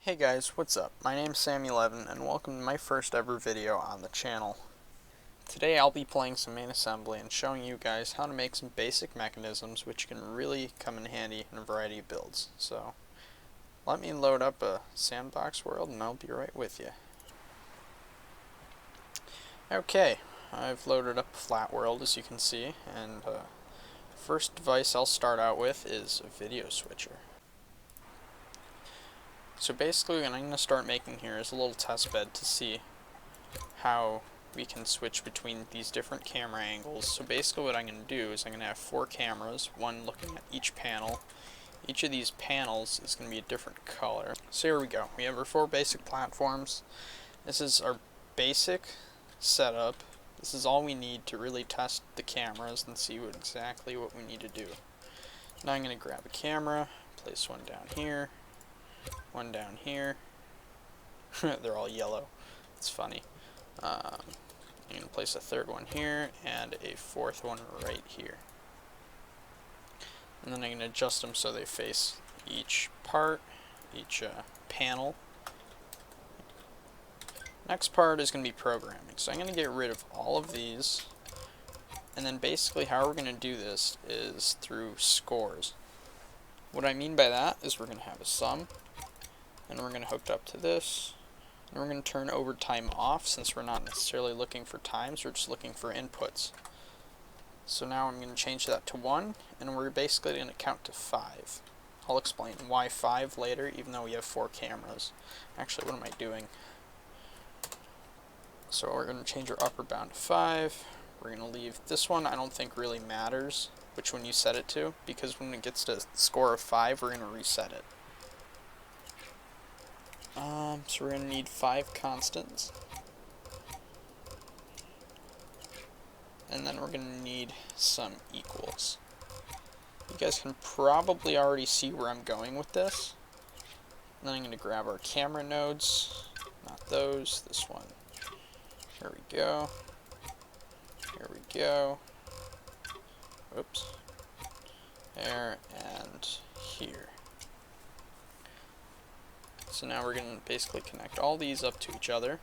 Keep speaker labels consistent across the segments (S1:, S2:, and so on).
S1: Hey guys, what's up? My name's Sam11 and welcome to my first ever video on the channel. Today I'll be playing some main assembly and showing you guys how to make some basic mechanisms which can really come in handy in a variety of builds. So let me load up a sandbox world and I'll be right with you. Okay, I've loaded up a flat world as you can see, and first device I'll start out with is a video switcher. So basically what I'm going to start making here is a little test bed to see how we can switch between these different camera angles. So basically what I'm going to do is I'm going to have 4 cameras, one looking at each panel. Each of these panels is going to be a different color. So here we go. We have our 4 basic platforms. This is our basic setup. This is all we need to really test the cameras and see exactly what we need to do. Now I'm going to grab a camera, place one down here, one down here. They're all yellow. It's funny. I'm going to place a third one here and a fourth one right here. And then I'm going to adjust them so they face each part, each panel. Next part is going to be programming. So I'm going to get rid of all of these. And then basically how we're going to do this is through scores. What I mean by that is we're going to have a sum, and we're going to hook it up to this. And we're going to turn overtime off since we're not necessarily looking for times, we're just looking for inputs. So now I'm going to change that to 1, and we're basically going to count to 5. I'll explain why 5 later, even though we have 4 cameras. Actually, what am I doing? So we're going to change our upper bound to 5. We're going to leave this one, I don't think really matters which one you set it to, because when it gets to a score of 5, we're going to reset it. So we're going to need 5 constants. And then we're going to need some equals. You guys can probably already see where I'm going with this. And then I'm going to grab our camera nodes, not those, this one. Here we go. Here we go. Oops. There and here. So now we're going to basically connect all these up to each other.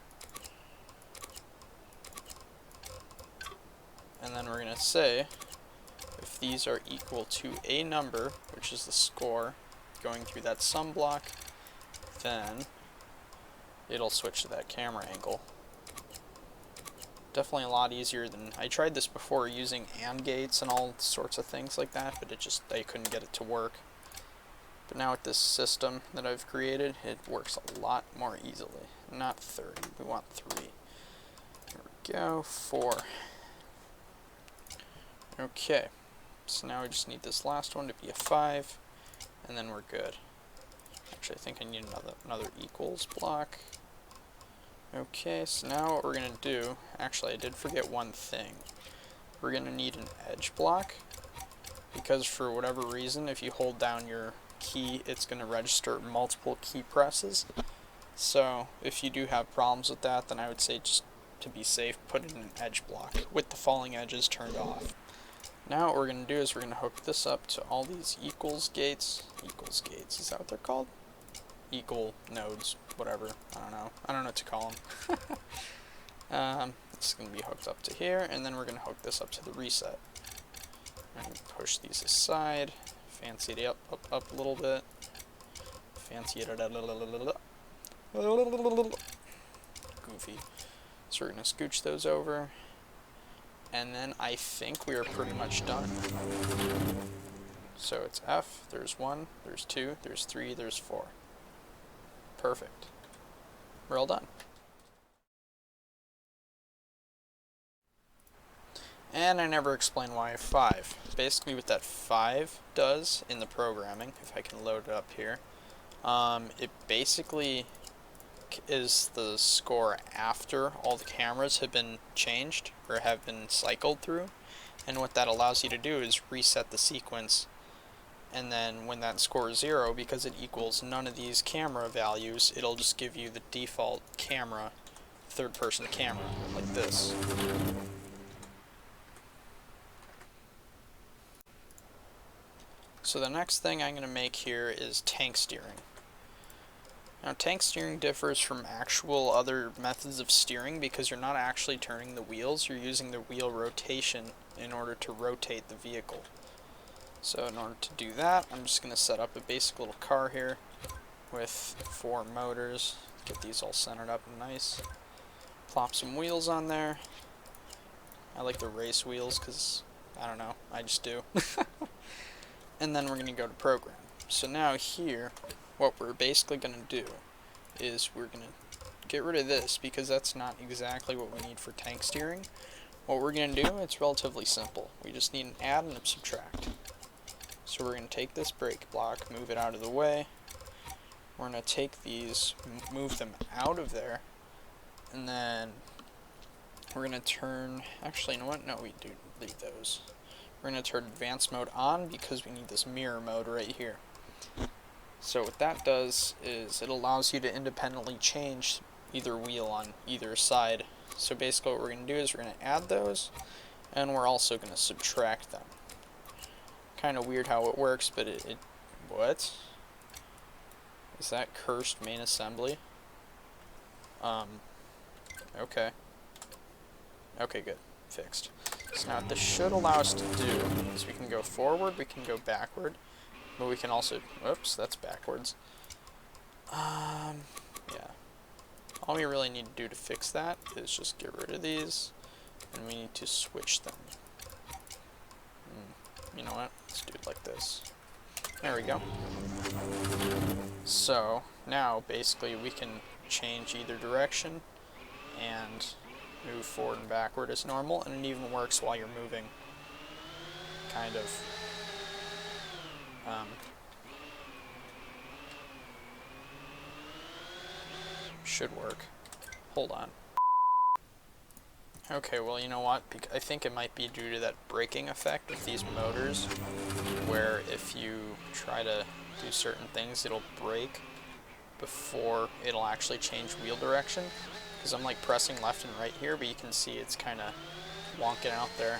S1: And then we're going to say if these are equal to a number, which is the score going through that sum block, then it'll switch to that camera angle. Definitely a lot easier than, I tried this before using AND gates and all sorts of things like that, but I couldn't get it to work. But now with this system that I've created, it works a lot more easily. Not 30, we want 3. Here we go, 4. Okay, so now we just need this last one to be a 5, and then we're good. Actually, I think I need another equals block. Okay, so now what we're going to do, actually I did forget one thing. We're going to need an edge block, because for whatever reason, if you hold down your key, it's going to register multiple key presses. So if you do have problems with that, then I would say just to be safe, put in an edge block with the falling edges turned off. Now what we're going to do is we're going to hook this up to all these equals gates, is that what they're called? Equal nodes, whatever, I don't know what to call them. It's going to be hooked up to here, and then we're going to hook this up to the reset. And push these aside, fancy it up a little bit, fancy it goofy. So we're going to scooch those over, and then I think we are pretty much done. So it's F, there's 1, there's 2, there's 3, there's 4. Perfect. We're all done. And I never explained why I have 5. Basically what that 5 does in the programming, if I can load it up here, it basically is the score after all the cameras have been changed or have been cycled through. And what that allows you to do is reset the sequence, and then when that score is 0, because it equals none of these camera values, it'll just give you the default camera, third person camera, like this. So the next thing I'm going to make here is tank steering. Now, tank steering differs from actual other methods of steering because you're not actually turning the wheels, you're using the wheel rotation in order to rotate the vehicle. So in order to do that, I'm just going to set up a basic little car here with 4 motors. Get these all centered up and nice. Plop some wheels on there. I like the race wheels because, I don't know, I just do. And then we're going to go to program. So now here, what we're basically going to do is we're going to get rid of this because that's not exactly what we need for tank steering. What we're going to do, it's relatively simple. We just need an add and a subtract. So we're going to take this brake block, move it out of the way. We're going to take these, move them out of there, and then we're going to turn, actually, you know what? No, we do leave those. We're going to turn advanced mode on because we need this mirror mode right here. So what that does is it allows you to independently change either wheel on either side. So basically what we're going to do is we're going to add those, and we're also going to subtract them. Kind of weird how it works, but what? Is that cursed main assembly? Okay. Okay, good. Fixed. So now what this should allow us to do is we can go forward, we can go backward, but we can also, whoops, that's backwards. Yeah. All we really need to do to fix that is just get rid of these, and we need to switch them. You know what? Let's do it like this. There we go. So, now, basically, we can change either direction and move forward and backward as normal, and it even works while you're moving. Kind of. Should work. Hold on. Okay, well, you know what? I think it might be due to that braking effect with these motors, where if you try to do certain things, it'll brake before it'll actually change wheel direction. Because I'm like pressing left and right here, but you can see it's kind of wonking out there.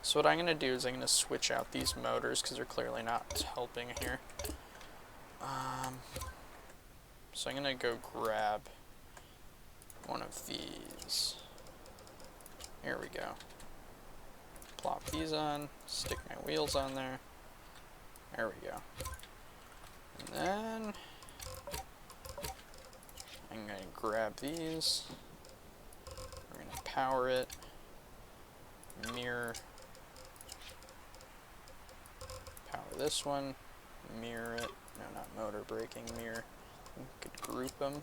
S1: So what I'm going to do is I'm going to switch out these motors because they're clearly not helping here. So I'm going to go grab one of these. Here we go. Plop these on, stick my wheels on there. There we go. And then I'm going to grab these. We're going to power it. Mirror. Power this one. Mirror it. No, not motor braking, mirror. We could group them.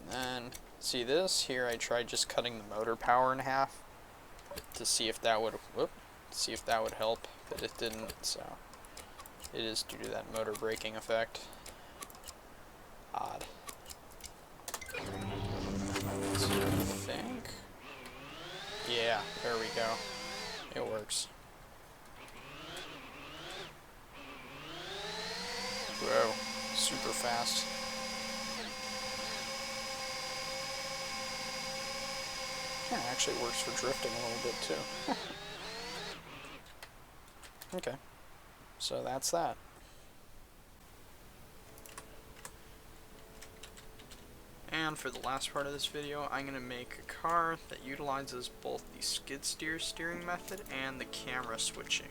S1: And then, see this? Here I tried just cutting the motor power in half to see if that would, help, but it didn't, so it is due to that motor braking effect. Odd. So I think, yeah, there we go. It works. Whoa, super fast. Yeah, it actually works for drifting a little bit too. Okay, so that's that. And for the last part of this video, I'm going to make a car that utilizes both the skid steer steering method and the camera switching.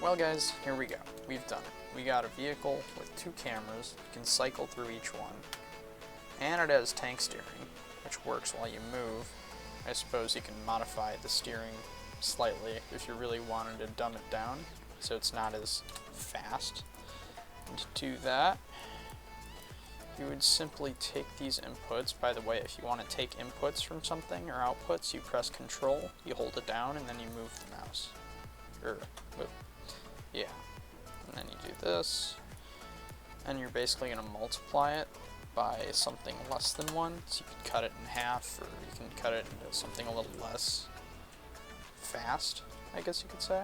S1: Well guys, here we go. We've done it. We got a vehicle with 2 cameras. You can cycle through each one. And it has tank steering, which works while you move. I suppose you can modify the steering slightly if you really wanted to dumb it down so it's not as fast. And to do that, you would simply take these inputs. By the way, if you want to take inputs from something or outputs, you press Control, you hold it down, and then you move the mouse. Yeah. And then you do this, and you're basically going to multiply it by something less than 1. So you can cut it in half, or you can cut it into something a little less fast, I guess you could say.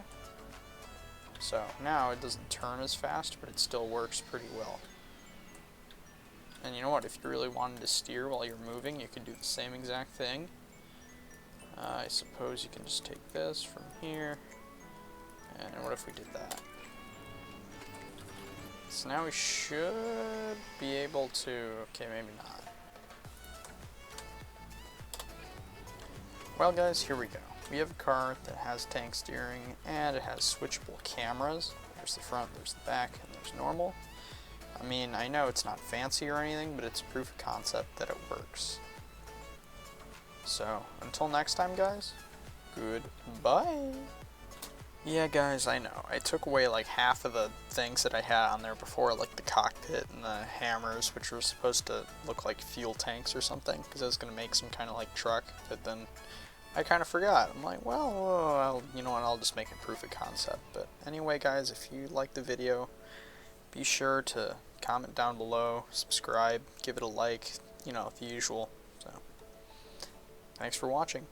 S1: So now it doesn't turn as fast, but it still works pretty well. And you know what, if you really wanted to steer while you're moving, you could do the same exact thing. I suppose you can just take this from here, and what if we did that? So now we should be able to, okay, maybe not. Well guys, here we go. We have a car that has tank steering, and it has switchable cameras. There's the front, there's the back, and there's normal. I mean, I know it's not fancy or anything, but it's proof of concept that it works. So, until next time guys, goodbye! Yeah guys, I know. I took away like half of the things that I had on there before, like the cockpit and the hammers, which were supposed to look like fuel tanks or something, because I was going to make some kind of like truck, but then I kind of forgot. I'm like, well, you know what, I'll just make a proof of concept. But anyway guys, if you liked the video, be sure to comment down below, subscribe, give it a like, you know, the usual. So, thanks for watching.